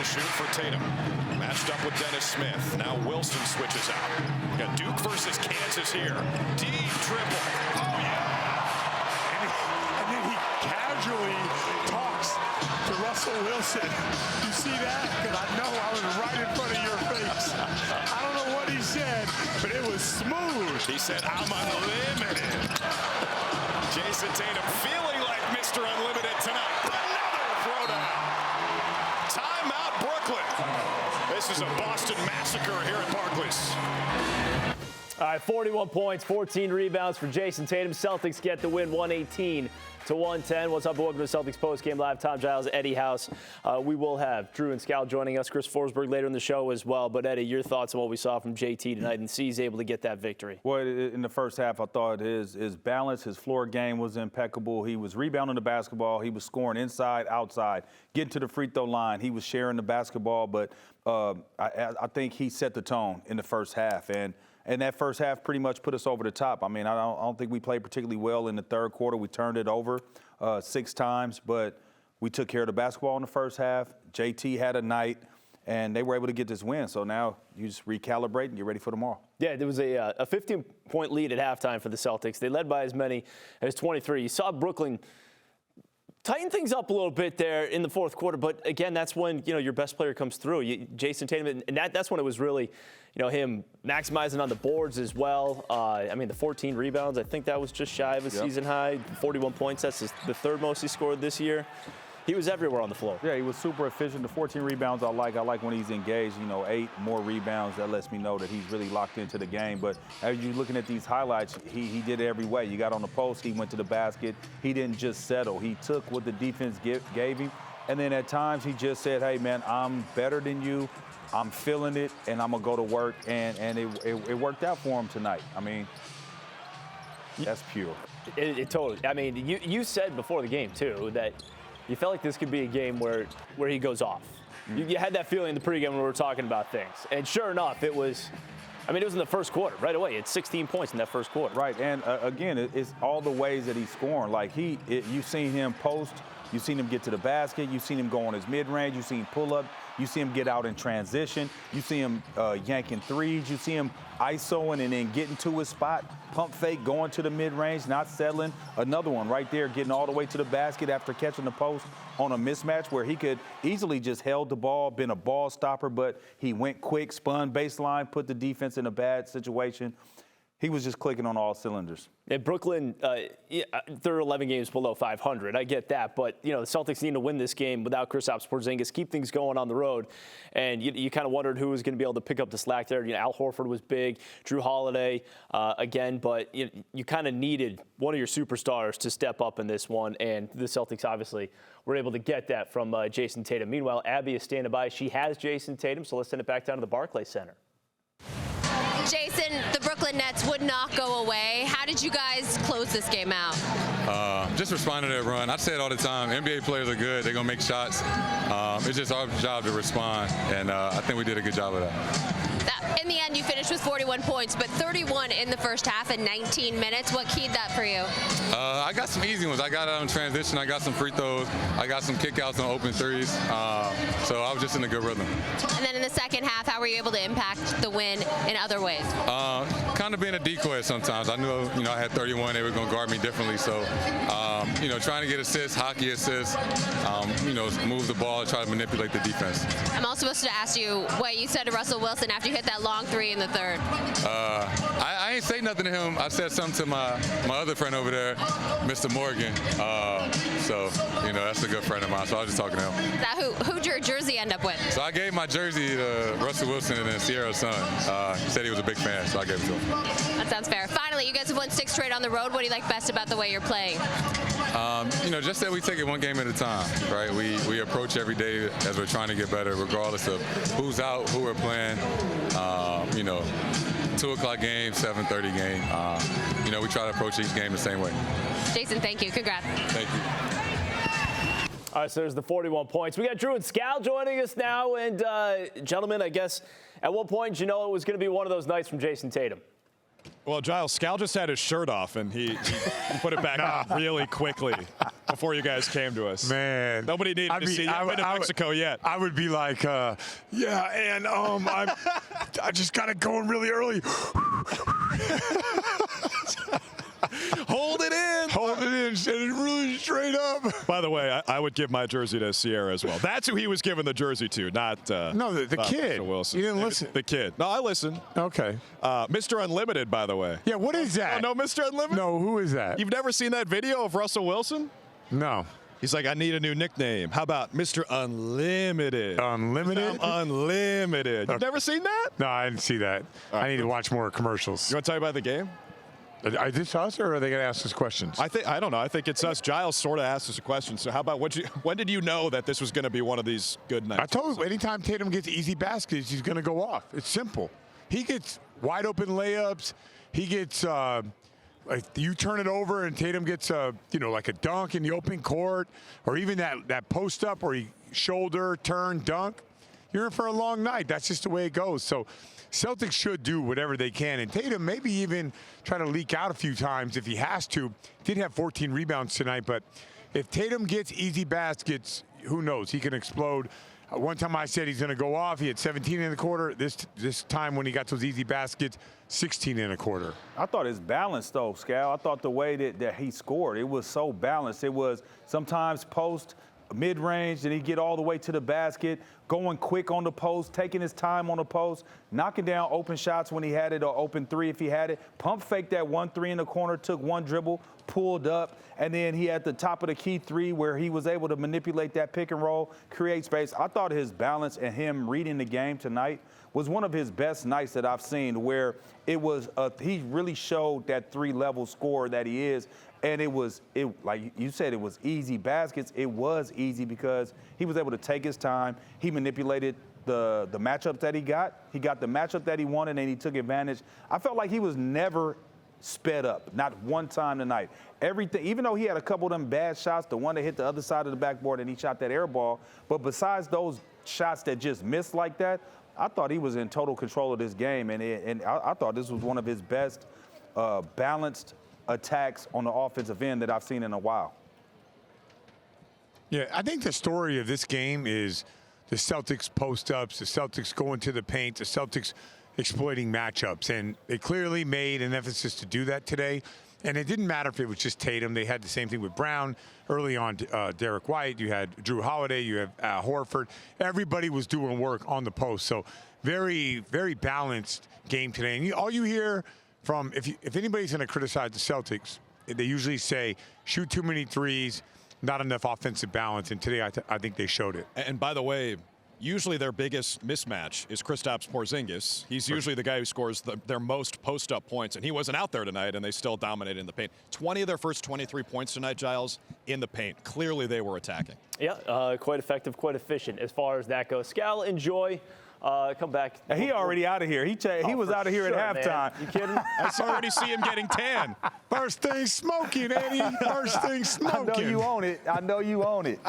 shoot for Tatum. Matched up with Dennis Smith. Now Wilson switches out. Got Duke versus Kansas here. Deep triple. Oh, yeah. And then he casually talks to Russell Wilson. You see that? Because I know I was right in front of your face. I don't know what he said, but it was smooth. He said, I'm unlimited. Jayson Tatum feeling like Mr. Unlimited tonight. Another throwdown. Timeout, Brooklyn. This is a Boston massacre here at Barclays. All right, 41 points, 14 rebounds for Jayson Tatum. Celtics get the win, 118-110. What's up? Welcome to Celtics Postgame Live. Tom Giles, Eddie House. We will have Drew and Scal joining us, Chris Forsberg later in the show as well. But, Eddie, your thoughts on what we saw from JT tonight and C's able to get that victory? Well, in the first half, I thought his balance, his floor game was impeccable. He was rebounding the basketball. He was scoring inside, outside, getting to the free throw line. He was sharing the basketball. But I think he set the tone in the first half. And that first half pretty much put us over the top. I mean, I don't think we played particularly well in the third quarter. We turned it over 6 times, but we took care of the basketball in the first half. JT had a night, and they were able to get this win. So now you just recalibrate and get ready for tomorrow. Yeah, there was a 15-point lead at halftime for the Celtics. They led by as many as 23. You saw Brooklyn tighten things up a little bit there in the fourth quarter, but again, that's when your best player comes through. Jayson Tatum, and that's when it was really him maximizing on the boards as well. I mean, the 14 rebounds, I think that was just shy of a season high. 41 points, that's the third most he scored this year. He was everywhere on the floor. Yeah, he was super efficient. The 14 rebounds I like. I like when he's engaged, 8 more rebounds. That lets me know that he's really locked into the game. But as you're looking at these highlights, he did it every way. You got on the post, he went to the basket. He didn't just settle. He took what the defense gave him. And then at times he just said, hey, man, I'm better than you. I'm feeling it, and I'm going to go to work. And it worked out for him tonight. I mean, that's pure. It totally. I mean, you said before the game, too, that you felt like this could be a game where he goes off. You had that feeling in the pregame when we were talking about things. And sure enough, it was in the first quarter right away. It's 16 points in that first quarter. Right, and again, it's all the ways that he's scoring. Like you've seen him post, you've seen him get to the basket, you've seen him go on his mid-range, you've seen pull up, you see him get out in transition, you see him yanking threes, you see him ISOing and then getting to his spot, pump fake, going to the mid-range, not settling. Another one right there, getting all the way to the basket after catching the post on a mismatch where he could easily just held the ball, been a ball stopper, but he went quick, spun baseline, put the defense in a bad situation. He was just clicking on all cylinders. And Brooklyn, they're 11 games below 500. I get that. But, the Celtics need to win this game without Kristaps Porzingis, keep things going on the road. And you kind of wondered who was going to be able to pick up the slack there. Al Horford was big, Drew Holiday again. But you kind of needed one of your superstars to step up in this one. And the Celtics obviously were able to get that from Jayson Tatum. Meanwhile, Abby is standing by. She has Jayson Tatum, so let's send it back down to the Barclays Center. Jayson, the Brooklyn Nets would not go away. How did you guys close this game out? Just responding to that run. I say it all the time. NBA players are good. They're going to make shots. It's just our job to respond, and I think we did a good job of that. In the end, you finished with 41 points, but 31 in the first half in 19 minutes. What keyed that for you? I got some easy ones. I got out in transition. I got some free throws. I got some kickouts on open threes. So I was just in a good rhythm. And then in the second half, how were you able to impact the win in other ways? Kind of being a decoy sometimes. I knew, I had 31. They were going to guard me differently. So, trying to get assists, hockey assists, move the ball, try to manipulate the defense. I'm also supposed to ask you what you said to Russell Wilson after you hit that long three in the third. I ain't say nothing to him. I said something to my other friend over there, Mr. Morgan. That's a good friend of mine, so I was just talking to him. Is that who'd your jersey end up with? So I gave my jersey to Russell Wilson and then Sierra's son. He said he was a big fan, so I gave it to him. That sounds fair. Finally, you guys have won 6 straight on the road. What do you like best about the way you're playing? Just that we take it one game at a time, right? We approach every day as we're trying to get better, regardless of who's out, who we're playing. 2 o'clock game, 7:30 game. We try to approach each game the same way. Jayson, thank you. Congrats. Thank you. All right, so there's the 41 points. We got Drew and Scal joining us now. And, gentlemen, I guess at what point did you know it was going to be one of those nights from Jayson Tatum? Well, Giles, Scal just had his shirt off, and he put it back on really quickly before you guys came to us. Man. Nobody needed to see you in Mexico yet. I would be like, yeah, and I just got it going really early. Hold it in. Hold it in, set it really straight up. By the way, I would give my jersey to Sierra as well. That's who he was giving the jersey to, not no, the kid. Mr. Wilson. You didn't listen. The kid. No, I listened. Okay. Mr. Unlimited, by the way. Yeah, what is that? Oh, no, Mr. Unlimited? No, who is that? You've never seen that video of Russell Wilson? No. He's like, I need a new nickname. How about Mr. Unlimited? Unlimited? I'm unlimited. You've never seen that? No, I didn't see that. Right. I need to watch more commercials. You want to tell you about the game? Is this us, or are they going to ask us questions? I don't know. I think it's us. Giles sort of asked us a question. So how about when did you know that this was going to be one of these good nights? I told you, anytime Tatum gets easy baskets, he's going to go off. It's simple. He gets wide open layups. He gets like you turn it over and Tatum gets like a dunk in the open court, or even that post up where he shoulder turn dunk. You're in for a long night. That's just the way it goes. So Celtics should do whatever they can. And Tatum maybe even try to leak out a few times if he has to. Did have 14 rebounds tonight, but if Tatum gets easy baskets, who knows? He can explode. One time I said he's going to go off. He had 17 in the quarter. This time when he got those easy baskets, 16 in a quarter. I thought it's balanced, though, Scal. I thought the way that he scored, it was so balanced. It was sometimes post, mid-range, then he'd get all the way to the basket, going quick on the post, taking his time on the post, knocking down open shots when he had it, or open three if he had it. Pump fake that 1-3 in the corner, took one dribble, pulled up, and then he had the top of the key three where he was able to manipulate that pick and roll, create space. I thought his balance and him reading the game tonight was one of his best nights that I've seen, where it was he really showed that three-level scorer that he is. And it like you said, it was easy baskets. It was easy because he was able to take his time. He manipulated the matchup that he got. He got the matchup that he wanted, and he took advantage. I felt like he was never sped up, not one time tonight. Everything, even though he had a couple of them bad shots, the one that hit the other side of the backboard and he shot that air ball, but besides those shots that just missed like that, I thought he was in total control of this game, and I thought this was one of his best balanced attacks on the offensive end that I've seen in a while. Yeah, I think the story of this game is the Celtics post-ups, the Celtics going to the paint, the Celtics exploiting matchups, and they clearly made an emphasis to do that today. And it didn't matter if it was just Tatum. They had the same thing with Brown. Early on, Derek White, you had Drew Holiday, you have Horford. Everybody was doing work on the post. So very, very balanced game today. And all you hear from, if anybody's going to criticize the Celtics, they usually say, shoot too many threes, not enough offensive balance. And today, I think they showed it. And by the way, usually their biggest mismatch is Kristaps Porzingis. He's usually the guy who scores their most post-up points, and he wasn't out there tonight, and they still dominated in the paint. 20 of their first 23 points tonight, Giles, in the paint. Clearly they were attacking. Yeah, quite effective, quite efficient as far as that goes. Scal, enjoy. Come back. He already out of here. He was out of here at halftime. Man. You kidding? I already see him getting tan. First thing smoking, Eddie. First thing smoking. I know you own it.